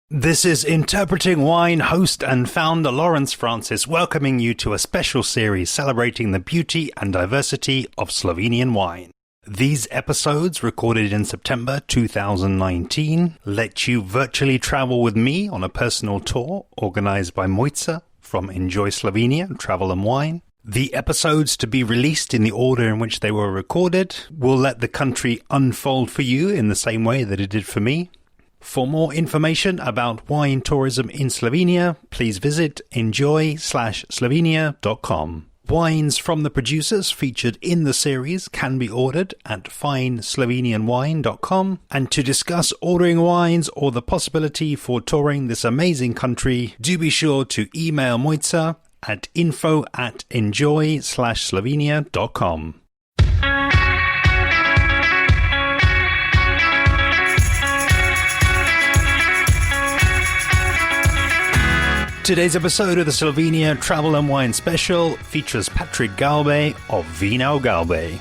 This is Interpreting Wine host and founder Lawrence Francis welcoming you to a special series celebrating the beauty and diversity of Slovenian wine. These episodes, recorded in September 2019, let you virtually travel with me on a personal tour organized by Mojca from Enjoy Slovenia Travel and Wine. The episodes to be released in the order in which they were recorded will let the country unfold for you in the same way that it did for me. For more information about wine tourism in Slovenia, please visit enjoy-slovenia.com. Wines from the producers featured in the series can be ordered at fineslovenianwine.com. And to discuss ordering wines or the possibility for touring this amazing country, do be sure to email Mojca at info@enjoy-slovenia.com. Today's episode of the Slovenia Travel and Wine Special features Patrik Gaube of Vino Gaube.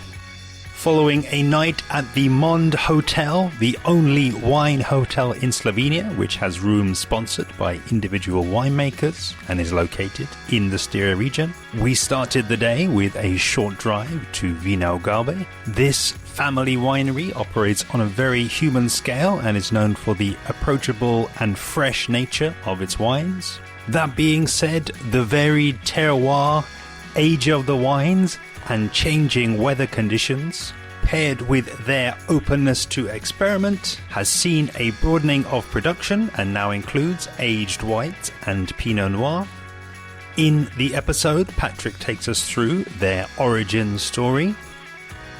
Following a night at the Mond Hotel, the only wine hotel in Slovenia which has rooms sponsored by individual winemakers and is located in the Styria region, we started the day with a short drive to Vino Gaube. This family winery operates on a very human scale and is known for the approachable and fresh nature of its wines. That being said, the varied terroir, age of the wines, and changing weather conditions, paired with their openness to experiment, has seen a broadening of production and now includes aged white and Pinot Noir. In the episode, Patrik takes us through their origin story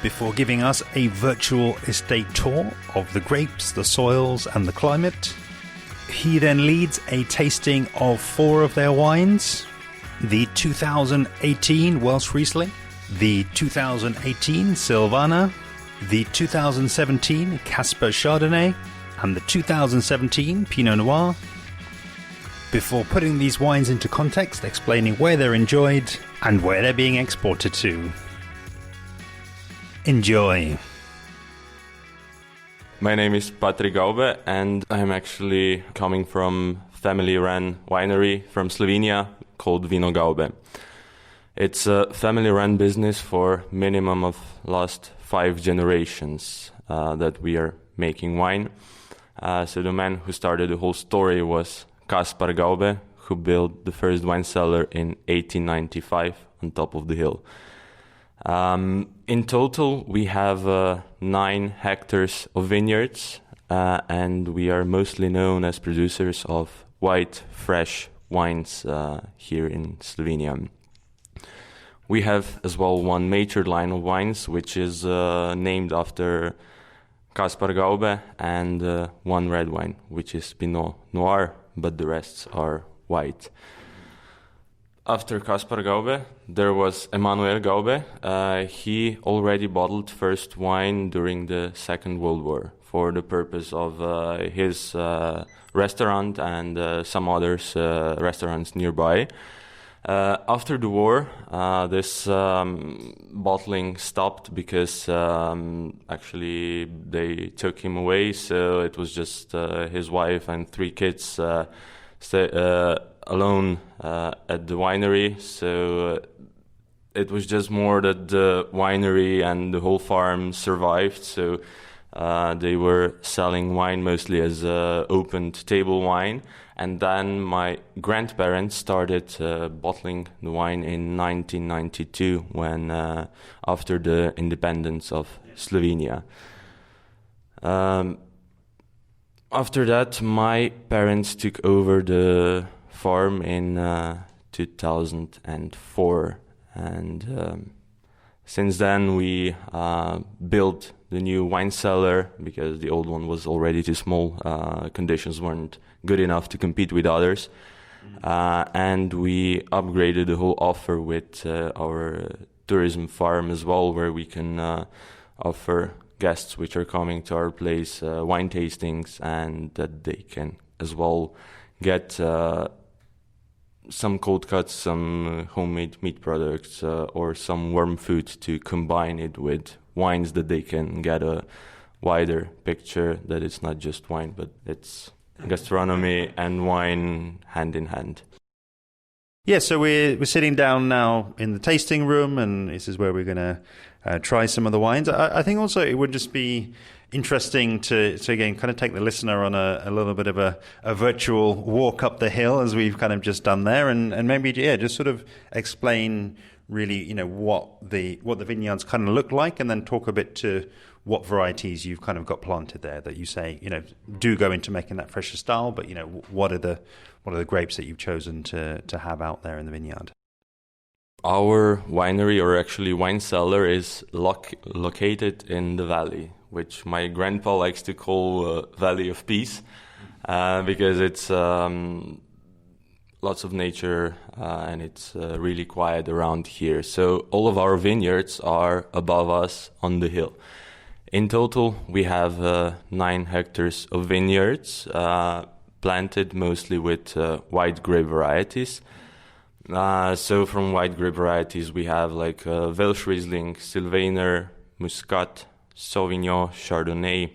before giving us a virtual estate tour of the grapes, the soils, and the climate. He then leads a tasting of 4 of their wines: the 2018 Welsh Riesling, the 2018 Silvaner, the 2017 Casper Chardonnay, and the 2017 Pinot Noir, before putting these wines into context, explaining where they're enjoyed and where they're being exported to. Enjoy. My name is Patrik Gaube and I'm actually coming from family-run winery from Slovenia called Vino Gaube. It's a family-run business for minimum of last 5 generations that we are making wine. So the man who started the whole story was Casper Gaube, who built the first wine cellar in 1895 on top of the hill. In total, we have 9 hectares of vineyards, and we are mostly known as producers of white, fresh wines here in Slovenia. We have as well one major line of wines, which is named after Casper Gaube, and one red wine, which is Pinot Noir, but the rest are white. After Casper Gaube, there was Emanuel Gaube. He already bottled first wine during the Second World War for the purpose of his restaurant and some others restaurants nearby. After the war, this bottling stopped because actually they took him away, so it was just his wife and 3 kids alone at the winery, so it was just more that the winery and the whole farm survived, so they were selling wine mostly as opened table wine. And then my grandparents started bottling the wine in 1992 when after the independence of Slovenia. After that, my parents took over the farm in 2004, and since then we built the new wine cellar because the old one was already too small. Conditions weren't good enough to compete with others, and we upgraded the whole offer with our tourism farm as well, where we can offer guests which are coming to our place wine tastings, and that they can as well get some cold cuts, some homemade meat products, or some warm food to combine it with wines, that they can get a wider picture, that it's not just wine, but it's gastronomy and wine hand in hand. Yeah, so we're sitting down now in the tasting room, and this is where we're going to try some of the wines. I think also it would just be interesting to again kind of take the listener on a little bit of a virtual walk up the hill, as we've kind of just done there, and maybe just sort of explain really what the vineyards kind of look like, and then talk a bit to what varieties you've kind of got planted there that you say do go into making that fresher style, but what are the grapes that you've chosen to have out there in the vineyard? Our winery, or actually wine cellar, is located in the valley, which my grandpa likes to call Valley of Peace, because it's lots of nature and it's really quiet around here. So all of our vineyards are above us on the hill. In total, we have 9 hectares of vineyards, planted mostly with white grape varieties. So from white grape varieties, we have like Welsh Riesling, Sylvaner, Muscat, Sauvignon, Chardonnay.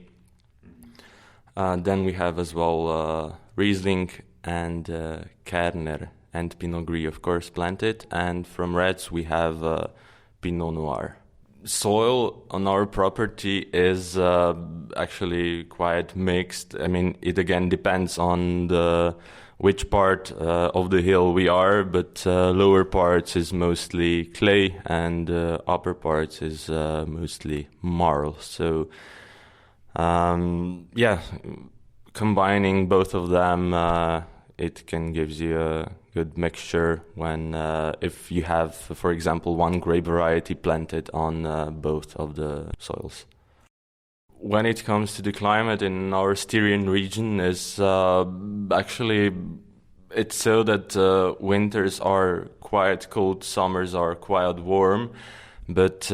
Then we have as well Riesling and Kerner and Pinot Gris, of course, planted. And from reds, we have Pinot Noir. Soil on our property is actually quite mixed. I mean, it again depends on which part of the hill we are, but lower parts is mostly clay and upper parts is mostly marl. So, combining both of them, it can give you a good mixture when if you have, for example, one grape variety planted on both of the soils. When it comes to the climate in our Styrian region, is actually it's so that winters are quite cold, summers are quite warm, but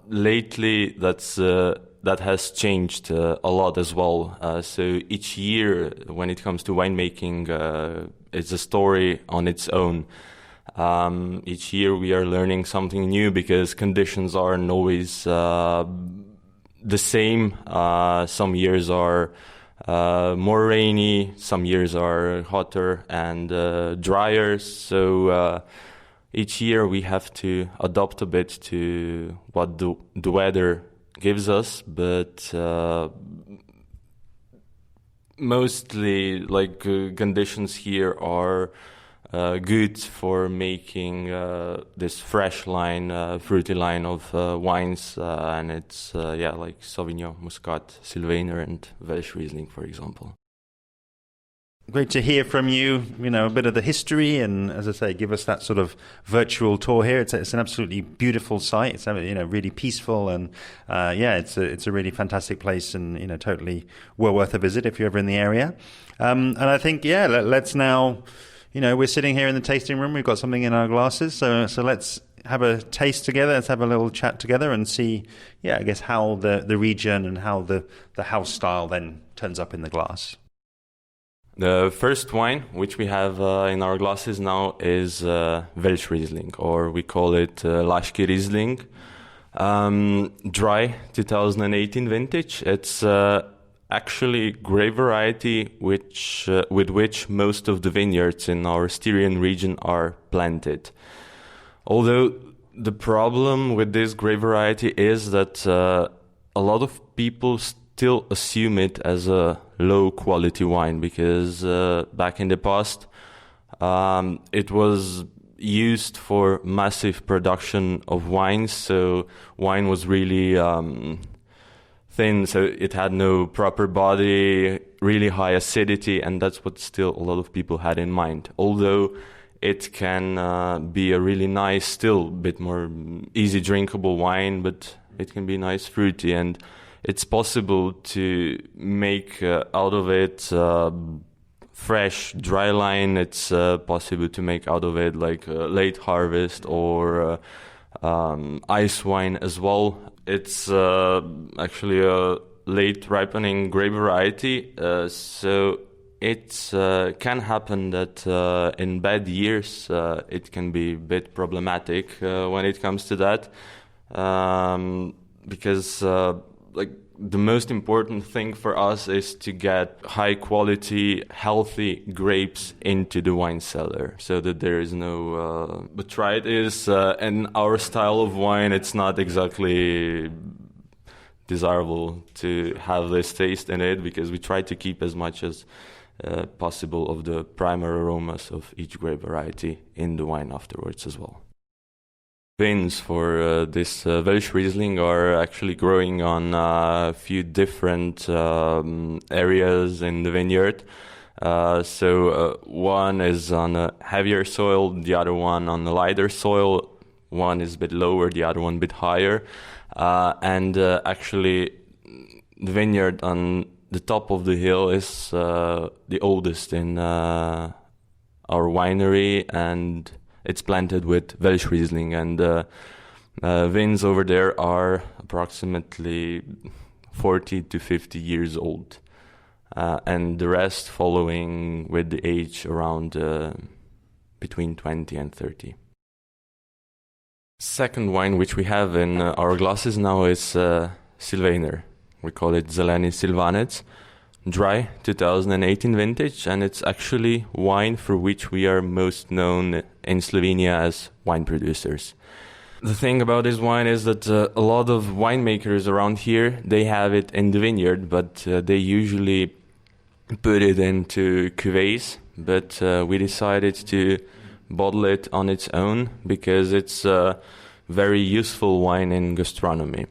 lately that has changed a lot as well. So each year, when it comes to winemaking, it's a story on its own. Each year we are learning something new because conditions aren't always the same. Some years are more rainy, some years are hotter and drier. So each year we have to adapt a bit to what the weather gives us, but mostly conditions here are good for making this fresh line, fruity line of wines, and it's like Sauvignon, Muscat, Sylvaner, and Welsh Riesling, for example. Great to hear from you, a bit of the history, and as I say, give us that sort of virtual tour here. It's an absolutely beautiful site. It's really peaceful, and it's a really fantastic place, and totally well worth a visit if you're ever in the area. And I think let's now, we're sitting here in the tasting room. We've got something in our glasses, so let's have a taste together. Let's have a little chat together and see, I guess how the region and how the house style then turns up in the glass. The first wine, which we have in our glasses now, is Welsh Riesling, or we call it Laški Riesling. Dry 2018 vintage. It's actually grape variety with which most of the vineyards in our Styrian region are planted. Although the problem with this grape variety is that a lot of people still assume it as a low quality wine, because back in the past it was used for massive production of wines, so wine was really thin, so it had no proper body, really high acidity, and that's what still a lot of people had in mind. Although it can be a really nice, still a bit more easy drinkable wine, but it can be nice fruity, and it's possible to make out of it fresh dry line. It's possible to make out of it like late harvest or ice wine as well. It's actually a late ripening grape variety, so it can happen that in bad years it can be a bit problematic when it comes to that, because the most important thing for us is to get high quality, healthy grapes into the wine cellar so that there is no... But right is, in our style of wine, it's not exactly desirable to have this taste in it because we try to keep as much as possible of the primary aromas of each grape variety in the wine afterwards as well. Vins for this Welsh Riesling are actually growing on a few different areas in the vineyard. So one is on a heavier soil, the other one on a lighter soil. One is a bit lower, the other one a bit higher. And actually, the vineyard on the top of the hill is the oldest in our winery, and it's planted with Welsh Riesling. And vins over there are approximately 40 to 50 years old, and the rest following with the age around between 20 and 30. Second wine which we have in our glasses now is Silvaner. We call it Zeleni Silvanec, dry 2018 vintage, and it's actually wine for which we are most known in Slovenia as wine producers. The thing about this wine is that a lot of winemakers around here, they have it in the vineyard, but they usually put it into cuvées, but we decided to bottle it on its own because it's a very useful wine in gastronomy.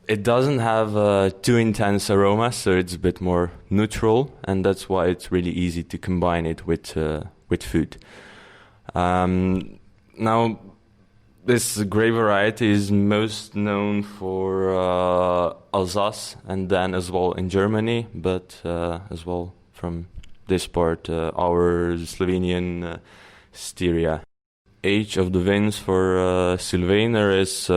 It doesn't have too intense aroma, so it's a bit more neutral, and that's why it's really easy to combine it with food. Now, this grape variety is most known for Alsace, and then as well in Germany, but as well from this part, our Slovenian Styria. Age of the vins for Silvaner is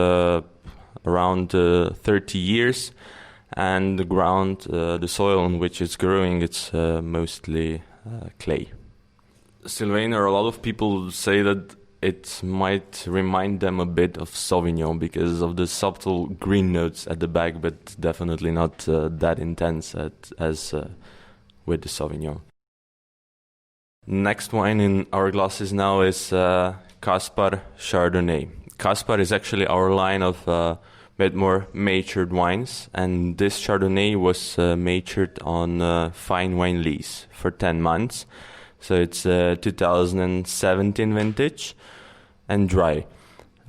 around 30 years, and the ground, the soil on which it's growing, it's mostly clay. Silvaner, a lot of people say that it might remind them a bit of Sauvignon because of the subtle green notes at the back, but definitely not that intense as with the Sauvignon. Next wine in our glasses now is Kaspar Chardonnay. Kaspar is actually our line of bit more matured wines, and this Chardonnay was matured on fine wine lees for 10 months. So it's 2017 vintage and dry.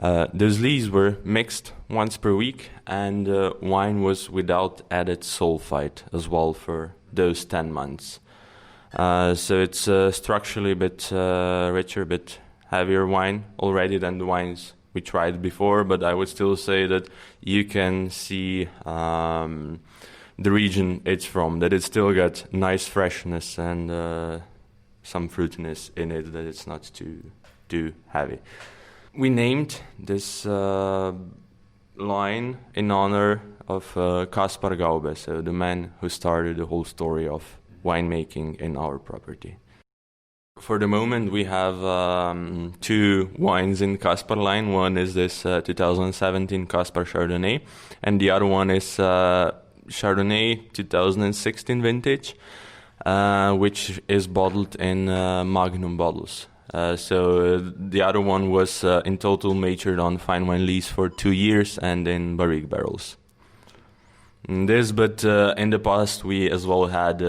Those lees were mixed once per week, and wine was without added sulfite as well for those 10 months. So it's structurally a bit richer, a bit heavier wine already than the wines we tried before, but I would still say that you can see the region it's from, that it still got nice freshness and some fruitiness in it, that it's not too heavy. We named this line in honor of Patrik Gaube, so the man who started the whole story of winemaking in our property. For the moment, we have two wines in Kaspar line. One is this 2017 Kaspar Chardonnay, and the other one is Chardonnay 2016 vintage, which is bottled in Magnum bottles. So the other one was in total matured on fine wine lees for 2 years and in barrique barrels. But in the past we as well had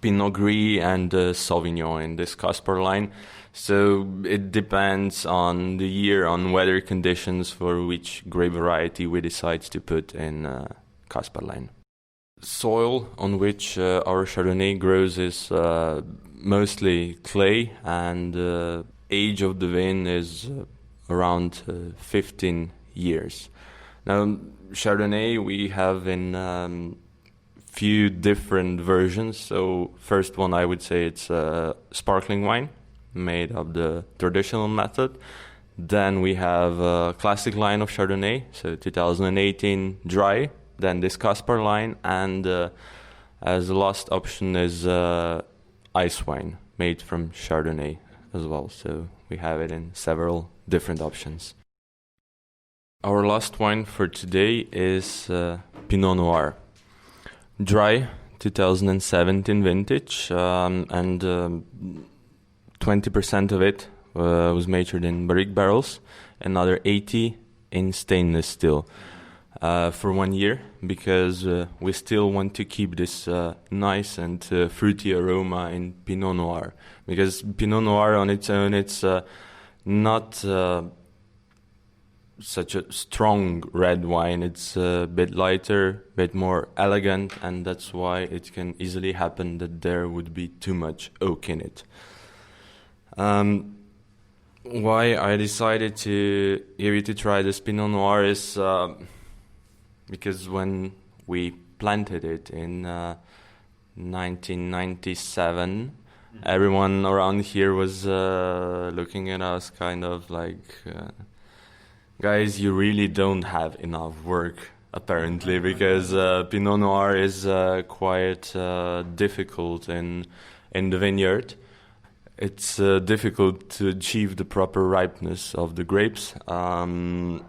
Pinot Gris and Sauvignon in this Kaspar line. So it depends on the year, on weather conditions for which grape variety we decide to put in Kaspar line. Soil on which our Chardonnay grows is mostly clay, and age of the vine is around 15 years. Now, Chardonnay we have in few different versions. So first one, I would say it's a sparkling wine made of the traditional method. Then we have a classic line of Chardonnay, so 2018 dry. Then this Kaspar line, and as the last option is ice wine made from Chardonnay as well. So we have it in several different options. Our last wine for today is Pinot Noir. Dry, 2017 vintage, and 20% of it was matured in barrique barrels, another 80 in stainless steel for 1 year, because we still want to keep this nice and fruity aroma in Pinot Noir. Because Pinot Noir on its own, it's not such a strong red wine. It's a bit lighter, a bit more elegant, and that's why it can easily happen that there would be too much oak in it. Why I decided to give you to try this Pinot Noir is because when we planted it in 1997, everyone around here was looking at us kind of like, guys, you really don't have enough work, apparently, because Pinot Noir is quite difficult in the vineyard. It's difficult to achieve the proper ripeness of the grapes, and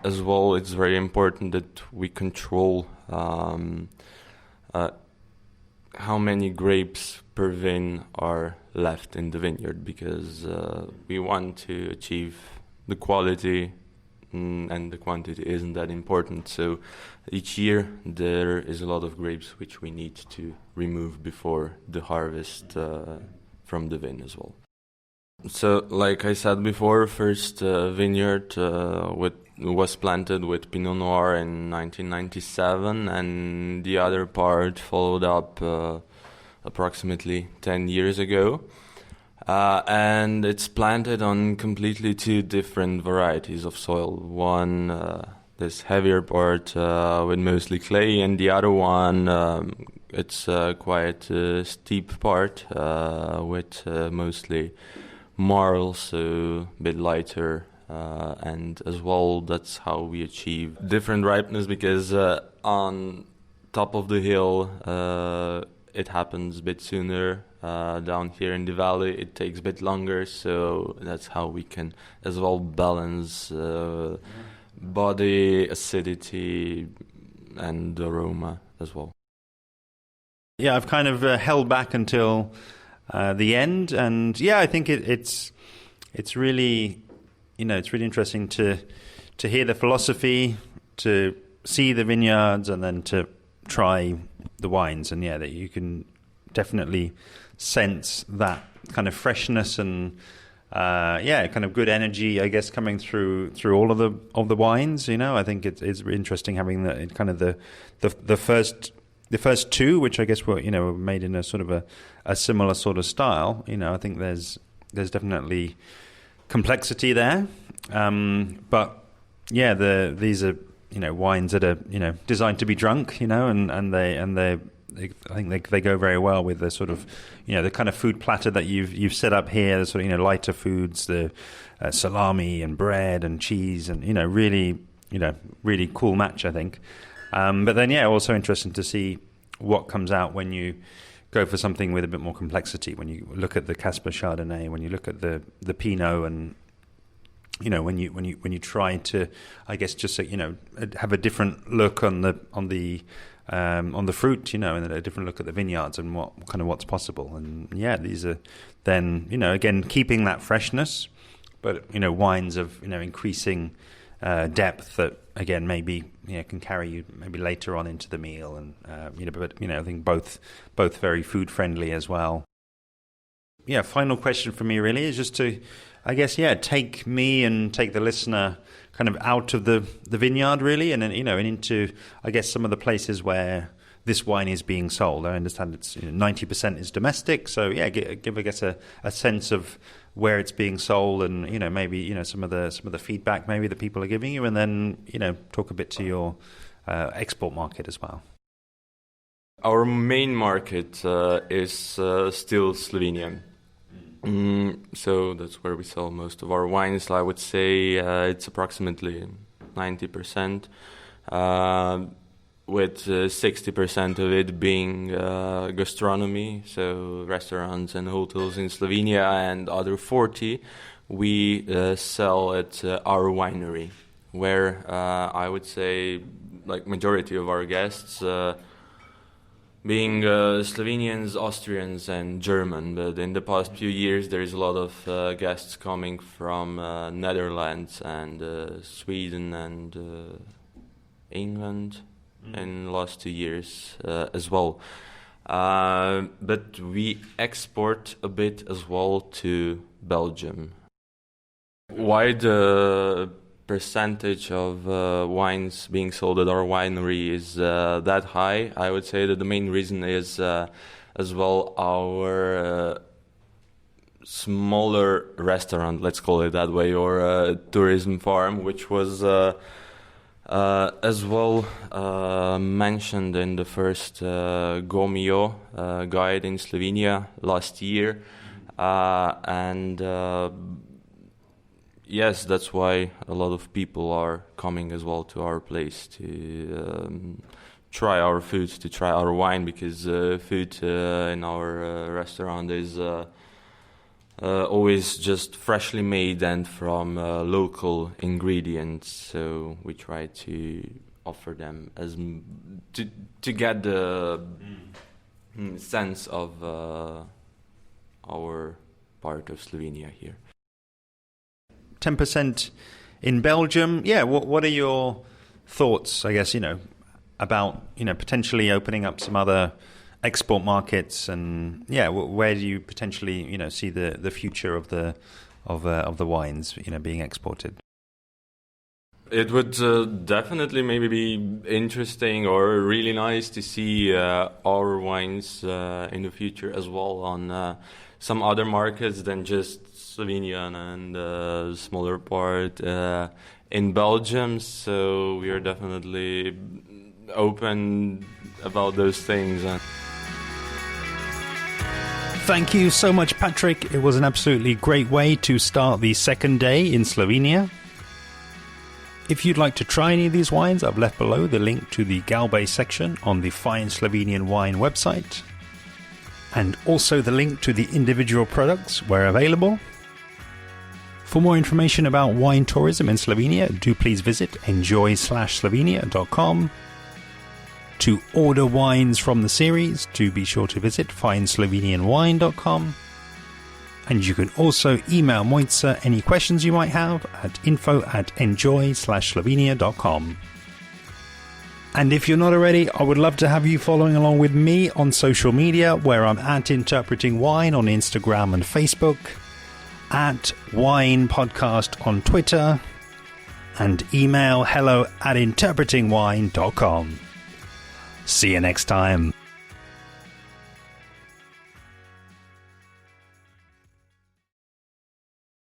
as well, it's very important that we control how many grapes per vine are left in the vineyard, because we want to achieve the quality, and the quantity isn't that important. So each year there is a lot of grapes which we need to remove before the harvest from the vine as well. So, like I said before, first vineyard was planted with Pinot Noir in 1997, and the other part followed up approximately 10 years ago. And it's planted on completely two different varieties of soil. One, this heavier part with mostly clay, and the other one, it's quite a steep part with mostly marl, so a bit lighter. And as well, that's how we achieve different ripeness, because on top of the hill it happens a bit sooner. Down here in the valley it takes a bit longer, so that's how we can as well balance body, acidity and aroma as well. Yeah, I've kind of held back until the end, and yeah, I think it's really, it's really interesting to hear the philosophy, to see the vineyards, and then to try the wines, and yeah, that you can definitely sense that kind of freshness and kind of good energy, I guess, coming through all of the wines. I think it's interesting having the first two, which I guess were made in a sort of a similar sort of style. I think there's definitely complexity there, but yeah, these are wines that are designed to be drunk, and they I think they go very well with the sort of the kind of food platter that you've set up here. The sort of lighter foods, the salami and bread and cheese, and really cool match, I think. But then also interesting to see what comes out when you go for something with a bit more complexity. When you look at the Casper Chardonnay, when you look at the Pinot, and when you try to, I guess, just have a different look on the fruit, and a different look at the vineyards and what's possible. And yeah, these are then, again, keeping that freshness, but, wines of, increasing depth that, again, maybe, can carry you maybe later on into the meal. And, but, I think both very food friendly as well. Yeah, final question for me really is just to, I guess, take me and take the listener kind of out of the vineyard really, and then, and into, I guess, some of the places where this wine is being sold. I understand it's 90% is domestic, so yeah, give I guess a sense of where it's being sold, and maybe some of the feedback maybe that people are giving you, and then talk a bit to your export market as well. Our main market is still Slovenia. So that's where we sell most of our wines. I would say it's approximately 90%, with 60% of it being gastronomy, so restaurants and hotels in Slovenia, and other 40 we sell at our winery, where I would say like majority of our guests being Slovenians, Austrians, and German. But in the past few years, there is a lot of guests coming from Netherlands and Sweden and England in the last 2 years as well. But we export a bit as well to Belgium. Why the percentage of wines being sold at our winery is that high? I would say that the main reason is as well our smaller restaurant, let's call it that way, or tourism farm, which was as well mentioned in the first Gomio guide in Slovenia last year, and yes, that's why a lot of people are coming as well to our place to try our food, to try our wine, because food in our restaurant is always just freshly made and from local ingredients. So we try to offer them as to get the sense of our part of Slovenia here. 10% in Belgium. Yeah, what are your thoughts, I guess, about, potentially opening up some other export markets, and where do you potentially, see the future of the wines, being exported? It would definitely maybe be interesting or really nice to see our wines in the future as well on some other markets than just Slovenia and a smaller part in Belgium. So we are definitely open about those things. Thank you so much, Patrik. It was an absolutely great way to start the second day in Slovenia. If you'd like to try any of these wines, I've left below the link to the Gaube section on the Fine Slovenian Wine website, and also the link to the individual products where available. For more information about wine tourism in Slovenia, do please visit enjoy/slovenia.com. To order wines from the series, do be sure to visit fineslovenianwine.com. And you can also email Mojca any questions you might have at info@enjoy/slovenia.com. And if you're not already, I would love to have you following along with me on social media, where I'm at Interpreting Wine on Instagram and Facebook, at Wine Podcast on Twitter, and email hello@interpretingwine.com. See you next time.